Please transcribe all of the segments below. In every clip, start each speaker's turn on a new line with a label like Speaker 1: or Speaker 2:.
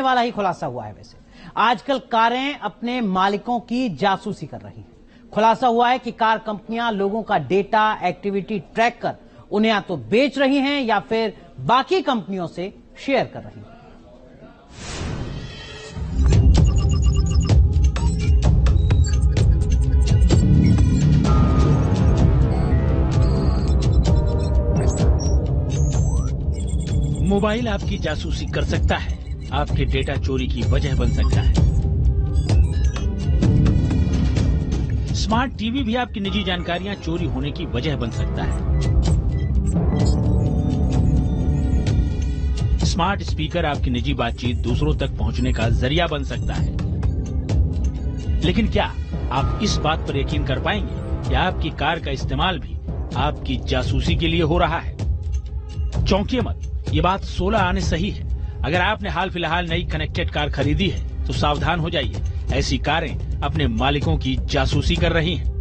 Speaker 1: वाला ही खुलासा हुआ है। वैसे आजकल कारें अपने मालिकों की जासूसी कर रही हैं। खुलासा हुआ है कि कार कंपनियां लोगों का डेटा एक्टिविटी ट्रैक कर उन्हें या तो बेच रही हैं या फिर बाकी कंपनियों से शेयर कर रही हैं।
Speaker 2: मोबाइल आपकी जासूसी कर सकता है, आपके डेटा चोरी की वजह बन सकता है। स्मार्ट टीवी भी आपकी निजी जानकारियां चोरी होने की वजह बन सकता है। स्मार्ट स्पीकर आपकी निजी बातचीत दूसरों तक पहुंचने का जरिया बन सकता है। लेकिन क्या आप इस बात पर यकीन कर पाएंगे कि आपकी कार का इस्तेमाल भी आपकी जासूसी के लिए हो रहा है? चौंकिए मत, ये बात 16 आने सही है। अगर आपने हाल फिलहाल नई कनेक्टेड कार खरीदी है तो सावधान हो जाइए, ऐसी कारें अपने मालिकों की जासूसी कर रही हैं।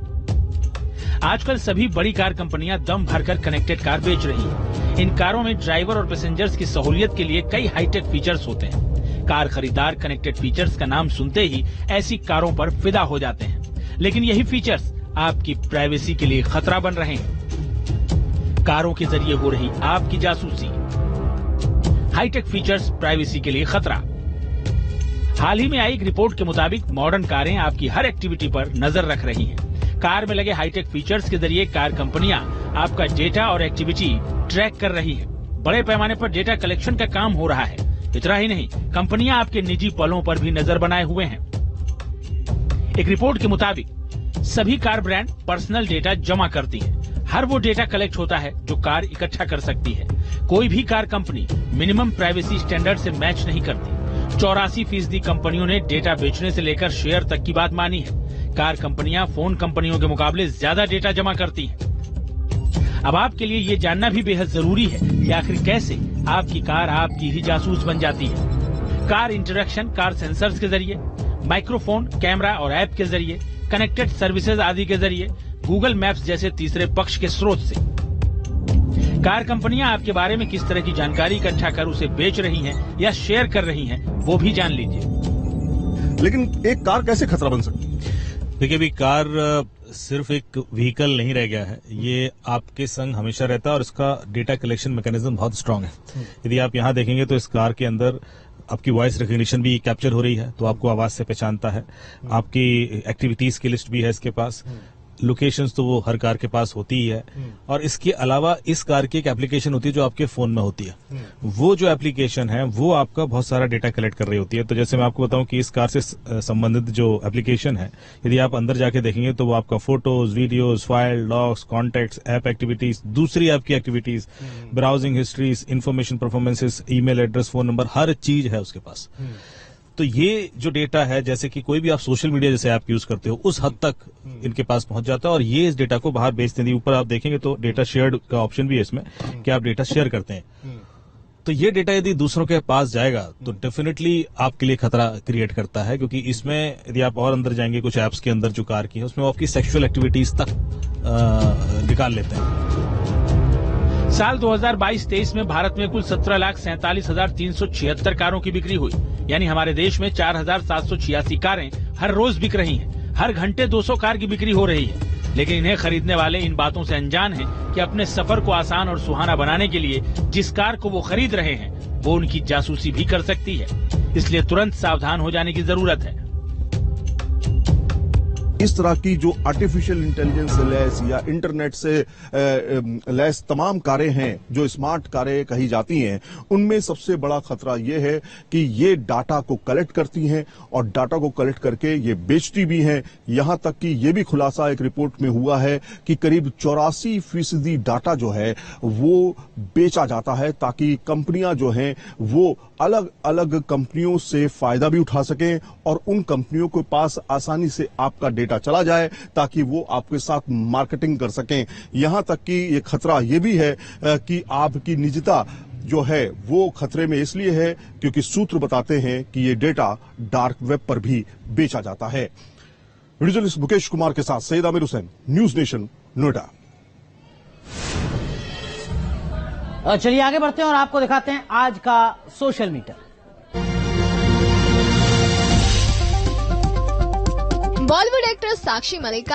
Speaker 2: आजकल सभी बड़ी कार कंपनियां दम भरकर कनेक्टेड कार बेच रही हैं। इन कारों में ड्राइवर और पैसेंजर्स की सहूलियत के लिए कई हाईटेक फीचर्स होते हैं। कार खरीदार कनेक्टेड फीचर्स का नाम सुनते ही ऐसी कारों पर फिदा हो जाते हैं, लेकिन यही फीचर्स आपकी प्राइवेसी के लिए खतरा बन रहे हैं। कारों के जरिए हो रही आपकी जासूसी, हाईटेक फीचर्स प्राइवेसी के लिए खतरा। हाल ही में आई एक रिपोर्ट के मुताबिक मॉडर्न कारें आपकी हर एक्टिविटी पर नजर रख रही हैं। कार में लगे हाईटेक फीचर्स के जरिए कार कंपनियां आपका डेटा और एक्टिविटी ट्रैक कर रही हैं। बड़े पैमाने पर डेटा कलेक्शन का काम हो रहा है। इतना ही नहीं, कंपनियां आपके निजी पलों पर भी नजर बनाए हुए हैं। एक रिपोर्ट के मुताबिक सभी कार ब्रांड पर्सनल डेटा जमा करती हैं। हर वो डेटा कलेक्ट होता है जो कार इकट्ठा कर सकती है। कोई भी car company minimum privacy standard से मैच नहीं करती। 84% कंपनियों ने डेटा बेचने से लेकर शेयर तक की बात मानी है। कार कंपनियां फोन कंपनियों के मुकाबले ज्यादा डेटा जमा करती हैं। अब आपके लिए ये जानना भी बेहद जरूरी है कि आखिर कैसे आपकी कार आपकी ही जासूस बन जाती है। कार इंटरेक्शन, कार सेंसर्स के जरिए, माइक्रोफोन, कैमरा और ऐप के जरिए, कनेक्टेड सर्विसेज आदि के जरिए, गूगल मैप्स जैसे तीसरे पक्ष के स्रोत से। कार कंपनियां आपके बारे में किस तरह की जानकारी इकट्ठा कर उसे बेच रही हैं या शेयर कर रही हैं, वो भी जान लीजिए।
Speaker 3: लेकिन एक कार कैसे खतरा बन सकती है?
Speaker 4: देखिए, अभी कार सिर्फ एक व्हीकल नहीं रह गया है, ये आपके संग हमेशा रहता है और इसका डेटा कलेक्शन मैकेनिज्म बहुत स्ट्रांग है। यदि आप यहाँ देखेंगे तो इस कार के अंदर आपकी वॉइस रिकग्निशन भी कैप्चर हो रही है, तो आपको आवाज से पहचानता है। आपकी एक्टिविटीज की लिस्ट भी है इसके पास। लोकेशंस तो वो हर कार के पास होती ही है। और इसके अलावा इस कार की एक एप्लीकेशन होती है जो आपके फोन में होती है। वो जो एप्लीकेशन है वो आपका बहुत सारा डेटा कलेक्ट कर रही होती है। तो जैसे मैं आपको बताऊं कि इस कार से संबंधित जो एप्लीकेशन है, यदि आप अंदर जाके देखेंगे तो वो आपका photos, videos, file, logs, contacts, app activities, दूसरी ऐप की activities, browsing histories, information, performances, email address, phone number, हर चीज है उसके पास। तो ये जो डेटा है, जैसे कि कोई भी आप सोशल मीडिया जैसे ऐप यूज करते हो, उस हद तक इनके पास पहुंच जाता है और ये इस डेटा को बाहर बेचते हैं। ऊपर आप देखेंगे तो डेटा शेयर का ऑप्शन भी है इसमें कि आप डेटा शेयर करते हैं। तो ये डेटा यदि दूसरों के पास जाएगा तो डेफिनेटली आपके लिए खतरा क्रिएट करता है, क्योंकि इसमें यदि आप और अंदर जाएंगे कुछ ऐप्स के अंदर जो कार की है, उसमें वो आपकी सेक्सुअल एक्टिविटीज तक निकाल लेते हैं।
Speaker 2: साल 2022-23 में भारत में कुल 17,47,376 कारों की बिक्री हुई। यानी हमारे देश में 4,786 कारें हर रोज बिक रही हैं। हर घंटे 200 कार की बिक्री हो रही है। लेकिन इन्हें खरीदने वाले इन बातों से अनजान हैं कि अपने सफर को आसान और सुहाना बनाने के लिए जिस कार को वो खरीद रहे हैं वो उनकी जासूसी भी कर सकती है। इसलिए तुरंत सावधान हो जाने की जरूरत है।
Speaker 3: इस तरह की जो आर्टिफिशियल इंटेलिजेंस से लैस या इंटरनेट से लैस तमाम कारें हैं जो स्मार्ट कारें कही जाती हैं, उनमें सबसे बड़ा खतरा ये है कि ये डाटा को कलेक्ट करती हैं और डाटा को कलेक्ट करके ये बेचती भी हैं। यहां तक कि ये भी खुलासा एक रिपोर्ट में हुआ है कि करीब 84% डाटा जो है वो बेचा जाता है ताकि कंपनियां जो हैं वो अलग अलग कंपनियों से फायदा भी उठा सकें और उन कंपनियों के पास आसानी से आपका डेटा चला जाए ताकि वो आपके साथ मार्केटिंग कर सकें। यहां तक कि ये खतरा ये भी है कि आपकी निजता जो है वो खतरे में इसलिए है क्योंकि सूत्र बताते हैं कि ये डेटा डार्क वेब पर भी बेचा जाता है। वीडियो जर्नलिस्ट मुकेश कुमार के साथ सैयद आमिर हुसैन, न्यूज नेशन, नोएडा।
Speaker 1: चलिए आगे बढ़ते हैं और आपको दिखाते हैं आज का social metre.
Speaker 5: Bollywood actress Sakshi Malik